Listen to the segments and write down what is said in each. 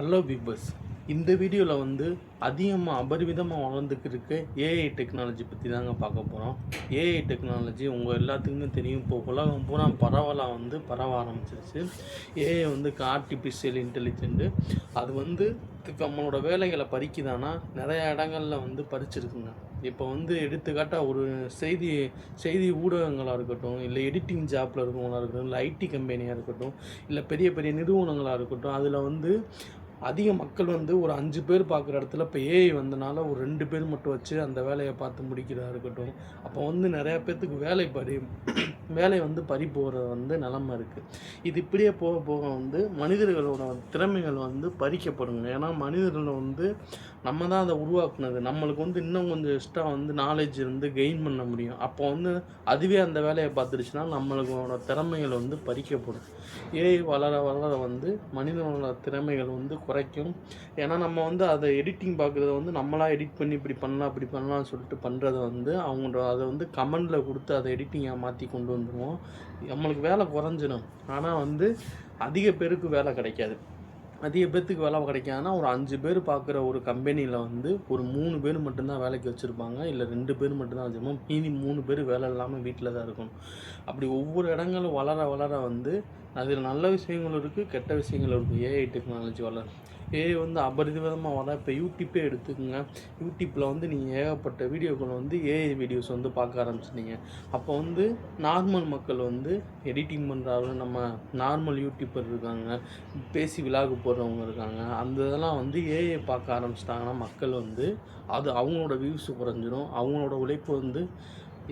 Hello viewers, இந்த வீடியோவில் வந்து அதிகமாக அபரிவிதமாக வளர்ந்துக்கிட்டு இருக்க ஏஐ டெக்னாலஜி பற்றி தாங்க பார்க்க போகிறோம். ஏஐ டெக்னாலஜி உங்கள் எல்லாத்துக்குமே தெரியும். இப்போ உலகம் பூரா பரவலாக பரவ ஆரம்பிச்சிருச்சு. ஏஐ வந்து ஆர்டிஃபிஷியல் இன்டெலிஜென்ட்டு அது வந்து நம்மளோட வேலைகளை பறிக்குதானா நிறையா இடங்களில் வந்து பறிச்சிருக்குங்க. இப்போ வந்து எடுத்துக்காட்டாக ஒரு செய்தி ஊடகங்களாக இருக்கட்டும், இல்லை எடிட்டிங் ஜாப்பில் இருக்கவங்களாக இருக்கட்டும், இல்லை ஐடி கம்பெனியாக இருக்கட்டும், இல்லை பெரிய பெரிய நிறுவனங்களாக இருக்கட்டும், அதில் வந்து அதிக மக்கள் வந்து ஒரு 5 பேர் பார்க்குற இடத்துல இப்போ ஏஐ வந்தனால ஒரு 2 பேர் மட்டும் வச்சு அந்த வேலையை பார்த்து முடிக்கிறதா இருக்கட்டும். அப்போ வந்து நிறையா பேர்த்துக்கு வேலை வந்து பறி போகிற வந்து நிலமை இருக்குது. இது இப்படியே போக போக வந்து மனிதர்களோட திறமைகள் வந்து பறிக்கப்படுங்க. ஏன்னா மனிதர்கள் வந்து நம்ம தான் அதை உருவாக்குனது. நம்மளுக்கு வந்து இன்னும் கொஞ்சம் எக்ஸ்ட்ரா வந்து நாலேஜ் வந்து கெயின் பண்ண முடியும். அப்போ வந்து அதுவே அந்த வேலையை பார்த்துருச்சுன்னா நம்மளுக்கோட திறமைகள் வந்து பறிக்கப்படும். ஏஐ வளர வளர வந்து மனிதனோட திறமைகள் வந்து குறைக்கும். ஏன்னா நம்ம வந்து அதை எடிட்டிங் பார்க்குறத வந்து நம்மளாக எடிட் பண்ணி இப்படி பண்ணலாம்னு சொல்லிட்டு பண்ணுறத வந்து அதை வந்து கமெண்டில் கொடுத்து அதை எடிட்டிங்காக மாற்றி கொண்டு வந்துடுவோம். நம்மளுக்கு வேலை குறைஞ்சிடும். ஆனால் வந்து அதிக பேருக்கு வேலை கிடைக்காது. அதிக பேர்த்துக்கு வேலை கிடைக்காதுன்னா ஒரு 5 பேர் பார்க்குற ஒரு கம்பெனியில் வந்து ஒரு 3 பேர் மட்டும்தான் வேலைக்கு வச்சுருப்பாங்க, இல்லை 2 பேர் மட்டும்தான் வச்சுருப்போம். மீதி 3 பேர் வேலை இல்லாமல் வீட்டில் தான் இருக்கணும். அப்படி ஒவ்வொரு இடங்களும் வளர வளர வந்து அதில் நல்ல விஷயங்களும் இருக்குது, கெட்ட விஷயங்களும் இருக்குது. ஏஐ டெக்னாலஜி ஏஐ வந்து அபரிவிதமாக இப்போ யூடியூப்பே எடுத்துக்கோங்க. யூடியூப்பில் வந்து நீங்கள் ஏகப்பட்ட வீடியோக்கள் வந்து ஏஐ வீடியோஸ் வந்து பார்க்க ஆரம்பிச்சிட்டீங்க. அப்போ வந்து நார்மல் மக்கள் வந்து எடிட்டிங் பண்ணுறாங்க, நம்ம நார்மல் யூடியூப்பர் இருக்காங்க, பேசி விலாகு போடுறவங்க இருக்காங்க, அந்த இதெல்லாம் வந்து ஏஐ பார்க்க ஆரம்பிச்சிட்டாங்கன்னா மக்கள் வந்து அது அவங்களோட வியூஸ் குறைஞ்சிரும். அவங்களோட உழைப்பு வந்து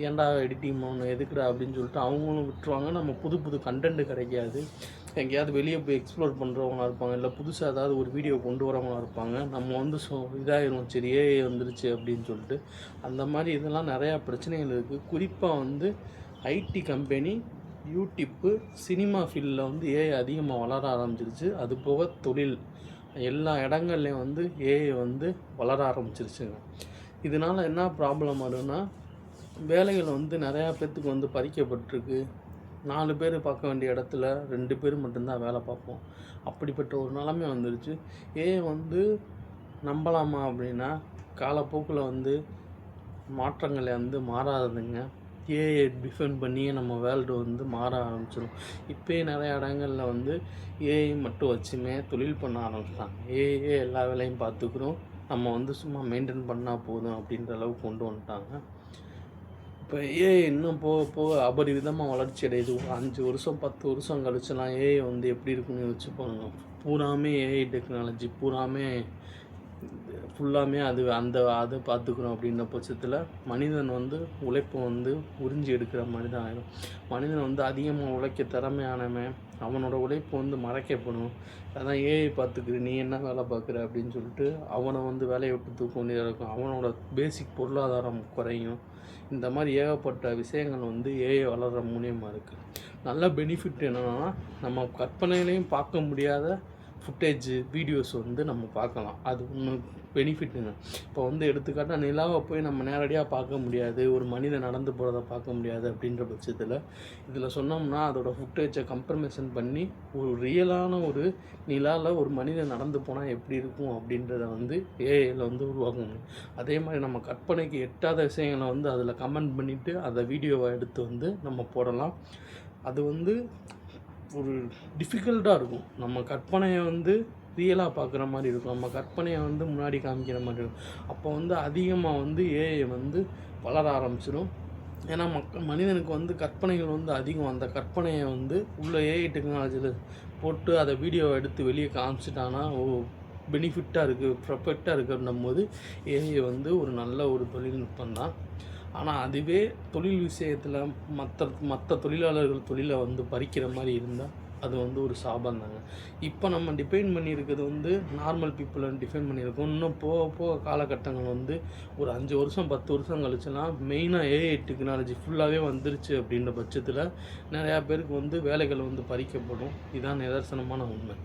ஏன்டா எடிட்டிங் பண்ணணும் எதுக்குடா அப்படின்னு சொல்லிட்டு அவங்களும் விட்டுருவாங்க. நம்ம புது புது கண்டென்ட் கிடைக்காது. எங்கேயாவது வெளியே போய் எக்ஸ்ப்ளோர் பண்ணுறவங்களா இருப்பாங்க, இல்லை புதுசாக ஏதாவது ஒரு வீடியோ கொண்டு வரவங்களா இருப்பாங்க. நம்ம வந்து இதாகிடும், சரி ஏஐ வந்துருச்சு அப்படின்னு சொல்லிட்டு. அந்த மாதிரி இதெல்லாம் நிறையா பிரச்சனைகள் இருக்குது. குறிப்பாக வந்து ஐடி கம்பெனி, யூடியூப்பு, சினிமா ஃபீல்டில் வந்து ஏஐ அதிகமாக வளர ஆரம்பிச்சிருச்சு. அது போக தொழில் எல்லா இடங்கள்லையும் வந்து ஏஐ வந்து வளர ஆரம்பிச்சிருச்சுங்க. இதனால் என்ன ப்ராப்ளம் வரும்னா, வேலைகள் வந்து நிறையா பேர்த்துக்கு வந்து பறிக்கப்பட்டிருக்கு. 4 பேர் பார்க்க வேண்டிய இடத்துல 2 பேர் மட்டும்தான் வேலை பார்ப்போம். அப்படிப்பட்ட ஒரு நிலைமை வந்துருச்சு. ஏஐ வந்து நம்பலாமா அப்படின்னா காலப்போக்கில் வந்து மாற்றங்களை வந்து மாறாதுங்க. ஏஐ டிஃபெண்ட் பண்ணியே நம்ம வேர்ல்டு வந்து மாற ஆரம்பிச்சிடும். இப்போயே நிறையா இடங்களில் வந்து ஏஐ மட்டும் வச்சுமே தொழில் பண்ண ஆரம்பிச்சிட்டாங்க. ஏஐ எல்லா வேலையும் பார்த்துக்கிறோம், நம்ம வந்து சும்மா மெயின்டைன் பண்ணால் போதும் அப்படின்ற அளவுக்கு கொண்டு வந்துட்டாங்க. இப்போ ஏஐ இன்னும் போக போக அபரிவிதமாக வளர்ச்சி அடையுது. ஒரு 5 வருஷம் 10 வருஷம் கழிச்சுலாம் ஏஐ வந்து எப்படி இருக்குன்னு யோசிச்சு பாருங்க. பூராமே ஏஐ டெக்னாலஜி ஃபுல்லாமே அதை பார்த்துக்குறோம். அப்படின்ற பட்சத்தில் மனிதன் வந்து உழைப்பை வந்து உறிஞ்சி எடுக்கிற மாதிரி தான் ஆகிடும். மனிதன் வந்து அதிகமாக உழைக்க திறமையானவன், அவனோட உழைப்பு வந்து மறைக்கப்படும். அதான் ஏஐ பார்த்துக்குற, நீ என்ன வேலை பார்க்குற அப்படின்னு சொல்லிட்டு அவனை வந்து வேலையை விட்டு தூக்க வேண்டியதாக இருக்கும். அவனோட பேசிக் பொருளாதாரம் குறையும். இந்த மாதிரி ஏகப்பட்ட விஷயங்கள் வந்து ஏஐ வளர்கிற மூலியமாக இருக்குது. நல்ல பெனிஃபிட் என்னென்னா, நம்ம கற்பனையிலையும் பார்க்க முடியாத ஃபுட்டேஜ் வீடியோஸ் வந்து நம்ம பார்க்கலாம். அது ஒன்று பெனிஃபிட்டுங்க. இப்போ வந்து எடுத்துக்காட்டாக நிலாவை போய் நம்ம நேரடியாக பார்க்க முடியாது, ஒரு மனிதன் நடந்து போகிறத பார்க்க முடியாது. அப்படின்ற பட்சத்தில் இதில் சொன்னோம்னா அதோடய ஃபுட்டேஜை கம்ப்ரமைசன் பண்ணி ஒரு ரியலான ஒரு நிலாவில் ஒரு மனிதன் நடந்து போனால் எப்படி இருக்கும் அப்படின்றத வந்து ஏஐயில் வந்து உருவாக்க முடியும். அதே மாதிரி நம்ம கற்பனைக்கு எட்டாத விஷயங்களை வந்து அதில் கமெண்ட் பண்ணிவிட்டு அதை வீடியோவை எடுத்து வந்து நம்ம போடலாம். அது வந்து ஒரு டிஃபிகல்ட்டாக இருக்கும். நம்ம கற்பனையை வந்து ரியலாக பார்க்குற மாதிரி இருக்கும், நம்ம கற்பனையை வந்து முன்னாடி காமிக்கிற மாதிரி இருக்கும். அப்போ வந்து அதிகமாக வந்து ஏஐ வந்து வளர ஆரம்பிச்சிடும். ஏன்னா மனிதனுக்கு வந்து கற்பனைகள் வந்து அதிகம். அந்த கற்பனையை வந்து உள்ள ஏஐ டெக்னாலஜியில் போட்டு அதை வீடியோவை எடுத்து வெளியே காமிச்சிட்டான்னா பெனிஃபிட்டாக இருக்குது, பர்ஃபெக்டாக இருக்குன்னும் போது ஏஐ வந்து ஒரு நல்ல ஒரு தொழில்நுட்பம் தான். ஆனால் அதுவே தொழில் விஷயத்தில் மற்ற தொழிலாளர்கள் தொழிலை வந்து பறிக்கிற மாதிரி இருந்தால் அது வந்து ஒரு சாபம் தாங்க. இப்போ நம்ம டிபெண்ட் பண்ணியிருக்கிறது வந்து நார்மல் பீப்புளை டிபெண்ட் பண்ணியிருக்கோம். இன்னும் போக போக காலகட்டங்கள் வந்து ஒரு 5 வருஷம் 10 வருஷம் கழிச்சுலாம் மெயினாக ஏஐ டெக்னாலஜி ஃபுல்லாகவே வந்துருச்சு. அப்படின்ற பட்சத்தில் நிறையா பேருக்கு வந்து வேலைகள் வந்து பறிக்கப்படும். இதுதான் நிதர்சனமான உண்மை.